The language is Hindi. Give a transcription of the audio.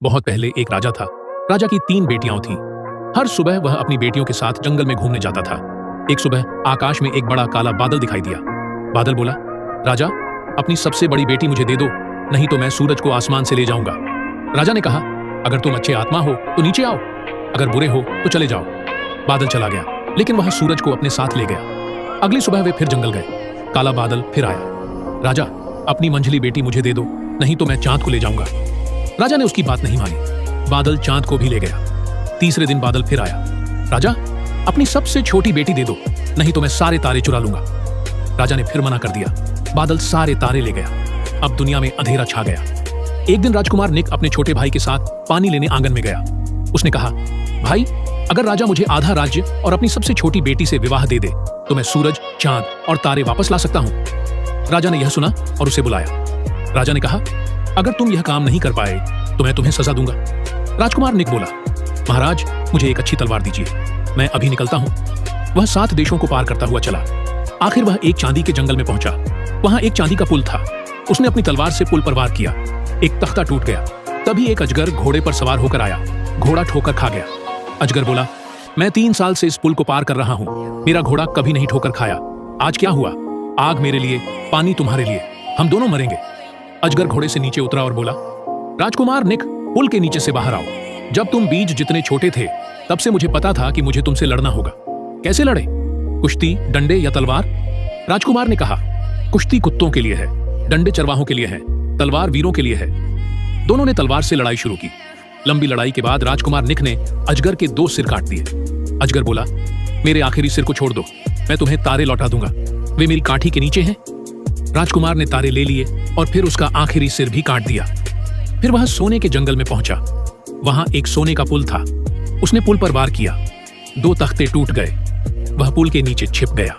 बहुत पहले एक राजा था। राजा की 3 बेटियां थीं। हर सुबह वह अपनी बेटियों के साथ जंगल में घूमने जाता था। एक सुबह आकाश में एक बड़ा काला बादल दिखाई दिया। बादल बोला, राजा, अपनी सबसे बड़ी बेटी मुझे दे दो, नहीं तो मैं सूरज को आसमान से ले जाऊंगा। राजा ने कहा, अगर तुम अच्छे आत्मा हो तो नीचे आओ, अगर बुरे हो तो चले जाओ। बादल चला गया, लेकिन वह सूरज को अपने साथ ले गया। अगली सुबह वे फिर जंगल गए। काला बादल फिर आया। राजा, अपनी मंझली बेटी मुझे दे दो, नहीं तो मैं चांद को ले जाऊंगा। राजा ने उसकी बात नहीं मानी। बादल चांद को भी ले गया। तीसरे दिन बादल फिर आया। राजा, अपनी सबसे छोटी बेटी दे दो, नहीं तो मैं सारे तारे चुरा लूंगा। राजा ने फिर मना कर दिया। बादल सारे तारे ले गया। अब दुनिया में अंधेरा छा गया। एक दिन राजकुमार निक अपने छोटे भाई के साथ पानी लेने आंगन में गया। उसने कहा, भाई, अगर राजा मुझे आधा राज्य और अपनी सबसे छोटी बेटी से विवाह दे दे तो मैं सूरज, चांद और तारे वापस ला सकता हूं। राजा ने यह सुना और उसे बुलाया। राजा ने कहा, अगर तुम यह काम नहीं कर पाए तो मैं तुम्हें सजा दूंगा। राजकुमार निक बोला, महाराज, मुझे एक अच्छी तलवार दीजिए, मैं अभी निकलता हूं। वह 7 देशों को पार करता हुआ चला। आखिर वह एक चांदी के जंगल में पहुंचा। वहां एक चांदी का पुल था। उसने अपनी तलवार से पुल पर वार किया। एक तख्ता टूट गया। तभी एक अजगर घोड़े पर सवार होकर आया। घोड़ा ठोकर खा गया। अजगर बोला, मैं 3 साल से इस पुल को पार कर रहा हूं, मेरा घोड़ा कभी नहीं ठोकर खाया। आज क्या हुआ? आग मेरे लिए, पानी तुम्हारे लिए, हम दोनों मरेंगे। अजगर घोड़े से नीचे उतरा और बोला, राजकुमार निक, पुल के नीचे से बाहर आओ। जब तुम बीज जितने छोटे थे तब से मुझे पता था कि मुझे तुमसे लड़ना होगा। कैसे लड़े? कुश्ती, डंडे या तलवार? राजकुमार ने कहा, कुश्ती कुत्तों के लिए है, डंडे चरवाहों के लिए है, तलवार वीरों के लिए है। दोनों ने तलवार से लड़ाई शुरू की। लंबी लड़ाई के बाद राजकुमार निक ने अजगर के 2 सिर काट दिए। अजगर बोला, मेरे आखिरी सिर को छोड़ दो, मैं तुम्हें तारे लौटा दूंगा, वे मेरी काठी के नीचे हैं। राजकुमार ने तारे ले लिए और फिर उसका आखिरी सिर भी काट दिया। फिर वह सोने के जंगल में पहुंचा। वहां एक सोने का पुल था। उसने पुल पर वार किया। 2 तख्ते टूट गए। वह पुल के नीचे छिप गया।